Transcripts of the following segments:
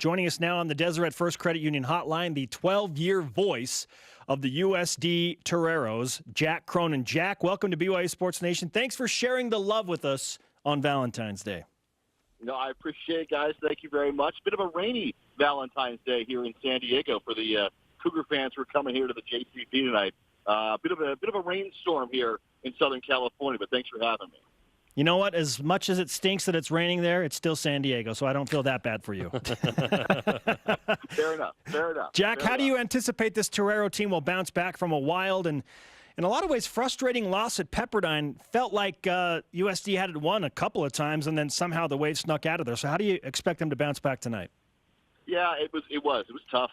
Joining us now on the Deseret First Credit Union hotline, the 12-year voice of the USD Toreros, Jack Cronin. Jack, welcome to BYU Sports Nation. Thanks for sharing the love with us on Valentine's Day. No, I appreciate it, guys. Thank you very much. Bit of a rainy Valentine's Day here in San Diego for the Cougar fans who are coming here to the JCP tonight. Bit of a rainstorm here in Southern California, but thanks for having me. You know what? As much as it stinks that it's raining there, it's still San Diego, so I don't feel that bad for you. Fair enough. Jack, how do you anticipate this Torero team will bounce back from a wild and, in a lot of ways, frustrating loss at Pepperdine? Felt like USD had it won a couple of times, and then somehow the Waves snuck out of there. So how do you expect them to bounce back tonight? Yeah, it was tough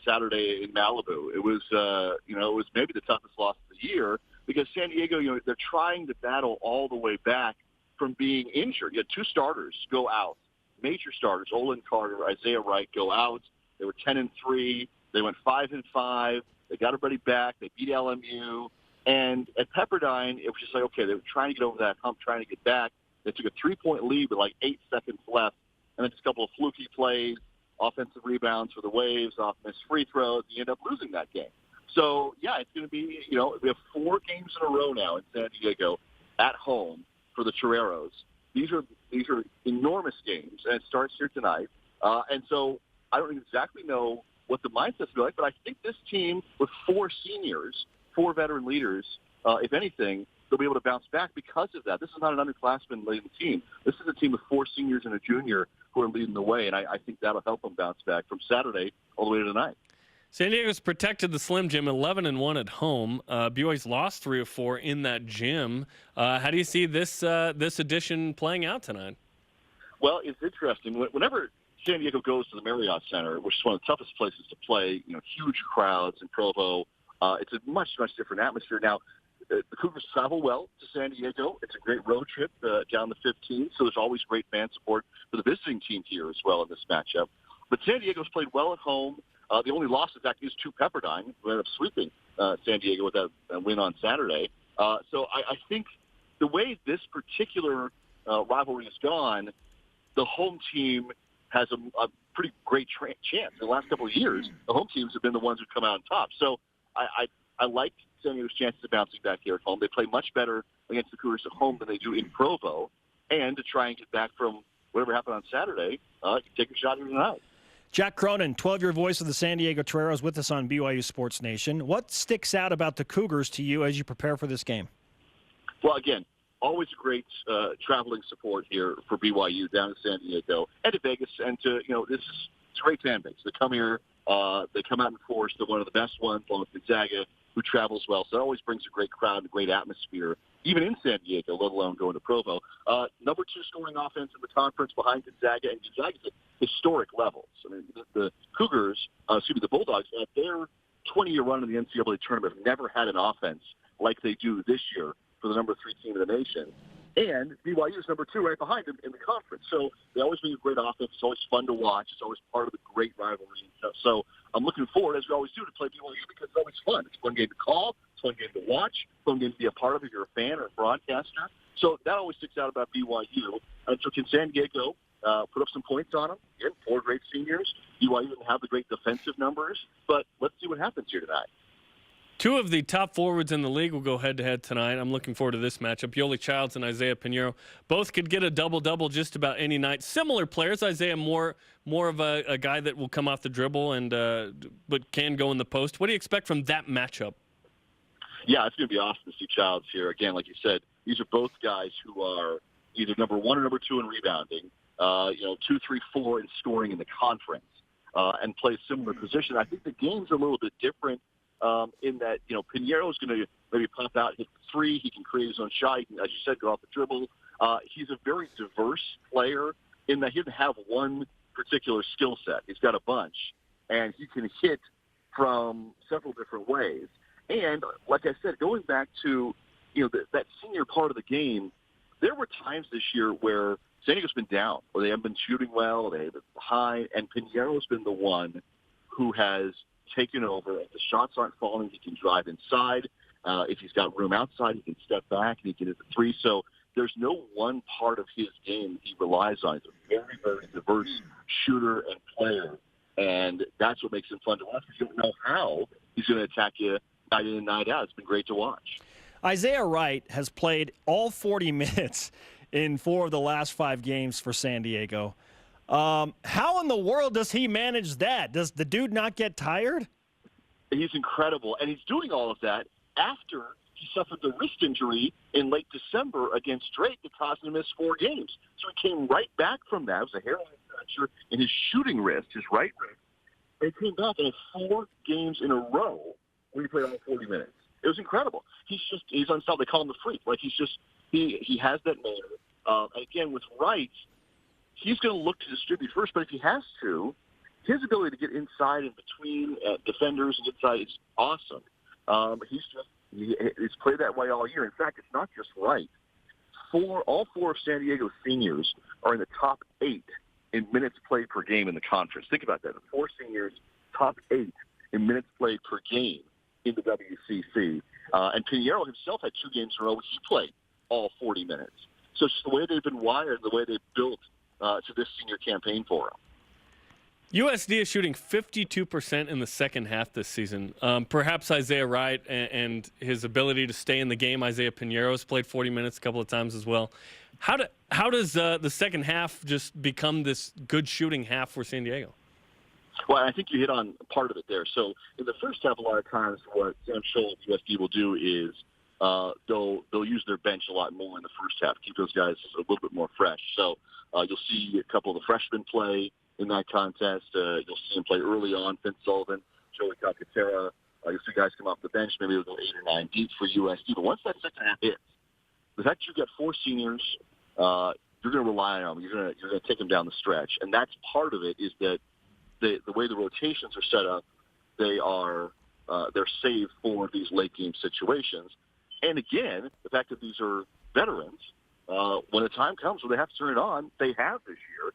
Saturday in Malibu. It was maybe the toughest loss of the year because San Diego, they're trying to battle all the way back from being injured. You had two starters go out, major starters, Olin Carter, Isaiah Wright go out. They were 10-3. They went 5-5. They got everybody back. They beat LMU. And at Pepperdine, it was just like, okay, they were trying to get over that hump, trying to get back. They took a 3-point lead with like 8 seconds left, and then just a couple of fluky plays, offensive rebounds for the Waves, off missed free throws. You end up losing that game. So, yeah, it's going to be, we have 4 games in a row now in San Diego at home for the Toreros. These are enormous games, and it starts here tonight. And so I don't exactly know what the mindset's be like, but I think this team with 4 seniors, 4 veteran leaders, if anything, they'll be able to bounce back because of that. This is not an underclassmen-laden team. This is a team with 4 seniors and a junior who are leading the way, and I think that'll help them bounce back from Saturday all the way to tonight. San Diego's protected the Slim Jim 11-1 at home. BYU's lost 3 of 4 in that gym. How do you see this edition playing out tonight? Well, it's interesting. Whenever San Diego goes to the Marriott Center, which is one of the toughest places to play, huge crowds in Provo, it's a much, much different atmosphere. Now, the Cougars travel well to San Diego. It's a great road trip down the 15th, so there's always great fan support for the visiting team here as well in this matchup. But San Diego's played well at home. The only loss, in fact, is to Pepperdine, who ended up sweeping San Diego with that win on Saturday. So I think the way this particular rivalry has gone, the home team has a pretty great chance. In the last couple of years, the home teams have been the ones who come out on top. So I like San Diego's chances of bouncing back here at home. They play much better against the Cougars at home than they do in Provo. And to try and get back from whatever happened on Saturday, take a shot here tonight. Jack Cronin, 12-year voice of the San Diego Toreros, with us on BYU Sports Nation. What sticks out about the Cougars to you as you prepare for this game? Well, again, always great traveling support here for BYU down in San Diego and to Vegas. And to, it's a great fan base. They come here, they come out in force. They're one of the best ones, along with Gonzaga, who travels well. So it always brings a great crowd and a great atmosphere, even in San Diego, let alone going to Provo. Number 2 scoring offense in the conference behind Gonzaga, and Gonzaga's at historic levels. I mean, the Cougars, the Bulldogs, at their 20-year run in the NCAA tournament have never had an offense like they do this year for the number 3 team in the nation. And BYU is number 2 right behind them in the conference. So they always bring a great offense. It's always fun to watch. It's always part of the great rivalry. So I'm looking forward, as we always do, to play BYU because it's always fun. It's a fun game to call. It's a fun game to watch. It's a fun game to be a part of if you're a fan or a broadcaster. So that always sticks out about BYU. And so can San Diego put up some points on them? Again, 4 great seniors. BYU didn't have the great defensive numbers. But let's see what happens here tonight. 2 of the top forwards in the league will go head-to-head tonight. I'm looking forward to this matchup. Yoli Childs and Isaiah Pinheiro both could get a double-double just about any night. Similar players. Isaiah more of a guy that will come off the dribble and but can go in the post. What do you expect from that matchup? Yeah, it's going to be awesome to see Childs here. Again, like you said, these are both guys who are either number 1 or number 2 in rebounding, 2, 3, 4 in scoring in the conference, and play a similar position. I think the game's a little bit different. In that, Pinheiro is going to maybe pop out, hit the 3. He can create his own shot. He can, as you said, go off the dribble. He's a very diverse player in that he doesn't have one particular skill set. He's got a bunch, and he can hit from several different ways. And like I said, going back to that senior part of the game, there were times this year where San Diego's been down, or they haven't been shooting well, they've been behind, and Pinheiro's been the one who has taken over. If the shots aren't falling, he can drive inside. If he's got room outside, he can step back and he can hit the 3. So there's no one part of his game he relies on. He's a very, very diverse shooter and player, and that's what makes him fun to watch because you don't know how he's going to attack you night in and night out. It's been great to watch. Isaiah Wright has played all 40 minutes in 4 of the last 5 games for San Diego. How in the world does he manage that? Does the dude not get tired? He's incredible, and he's doing all of that after he suffered the wrist injury in late December against Drake that caused him to miss 4 games. So he came right back from that. It was a hairline fracture in his shooting wrist, his right wrist. And he came back and had 4 games in a row where he played all 40 minutes. It was incredible. He's unstoppable. They call him the freak. Like he has that manner. And again, with Wright, he's going to look to distribute first, but if he has to, his ability to get inside and between defenders and inside is awesome. He's played that way all year. In fact, it's not just Wright. All 4 of San Diego's seniors are in the top 8 in minutes played per game in the conference. Think about that. The 4 seniors, top 8 in minutes played per game in the WCC. And Pinheiro himself had 2 games in a row where he played all 40 minutes. So it's just the way they've been wired, the way they've built to this senior campaign for him. USD is shooting 52% in the second half this season. Perhaps Isaiah Wright and his ability to stay in the game. Isaiah Pinheiro has played 40 minutes a couple of times as well. How does the second half just become this good shooting half for San Diego? Well, I think you hit on part of it there. So in the first half, a lot of times what Sam Scholl and USD will do is they'll use their bench a lot more in the first half, keep those guys a little bit more fresh. So you'll see a couple of the freshmen play in that contest. You'll see him play early on, Vince Sullivan, Joey Calcaterra. You'll see guys come off the bench, maybe they'll go 8 or 9 deep for USD. But once that second half hits, the fact you've got 4 seniors, you're going to rely on them. You're going to take them down the stretch. And that's part of it is that the way the rotations are set up, they're saved for these late game situations. And again, the fact that these are veterans, when the time comes where they have to turn it on, they have this year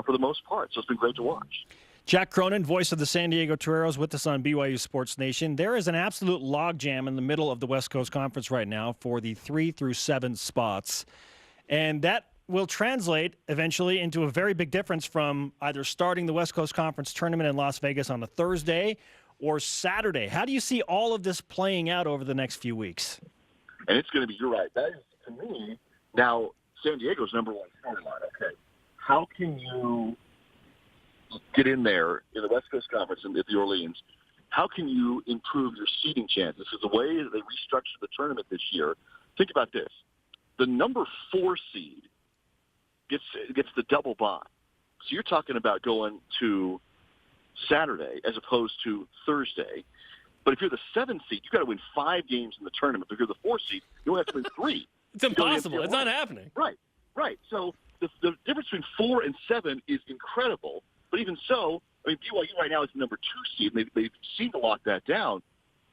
for the most part. So it's been great to watch. Jack Cronin, voice of the San Diego Toreros, with us on BYU Sports Nation. There is an absolute logjam in the middle of the West Coast Conference right now for the 3 through 7 spots. And that will translate eventually into a very big difference from either starting the West Coast Conference tournament in Las Vegas on a Thursday or Saturday. How do you see all of this playing out over the next few weeks? And it's going to be, you're right, that is, to me, now San Diego's number 1 storyline. Okay, how can you get in there in the West Coast Conference at the Orleans? How can you improve your seeding chances? Because the way that they restructured the tournament this year, think about this. The number 4 seed gets the double bye. So you're talking about going to Saturday as opposed to Thursday. But if you're the 7th seed, you've got to win 5 games in the tournament. If you're the 4th seed, you only have to win 3. It's impossible. It's not happening. Right. So the difference between 4 and 7 is incredible. But even so, I mean, BYU right now is the number 2 seed, and they've seemed to lock that down.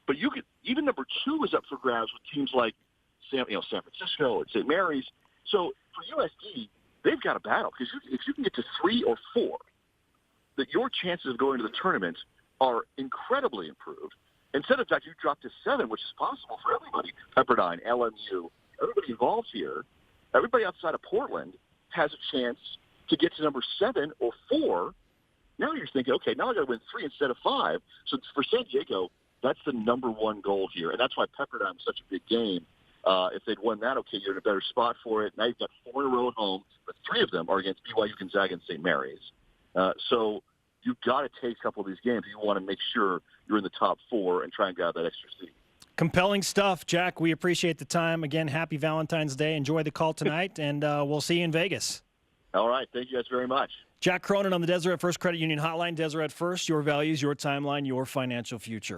But even number 2 is up for grabs with teams like San Francisco and St. Mary's. So for USD, they've got a battle because if you can get to 3 or 4, that your chances of going to the tournament are incredibly improved. Instead of that, you drop to 7, which is possible for everybody. Pepperdine, LMU, everybody involved here, everybody outside of Portland has a chance to get to number 7 or 4. Now you're thinking, okay, now I got to win 3 instead of 5. So for San Diego, that's the number 1 goal here, and that's why Pepperdine was such a big game. If they'd won that, okay, you're in a better spot for it. Now you've got 4 in a row at home, but 3 of them are against BYU, Gonzaga, and St. Mary's. So you've got to take a couple of these games. You want to make sure you're in the top 4 and try and grab that extra seed. Compelling stuff, Jack. We appreciate the time. Again, happy Valentine's Day. Enjoy the call tonight, and we'll see you in Vegas. All right. Thank you guys very much. Jack Cronin on the Deseret First Credit Union Hotline. Deseret First, your values, your timeline, your financial future.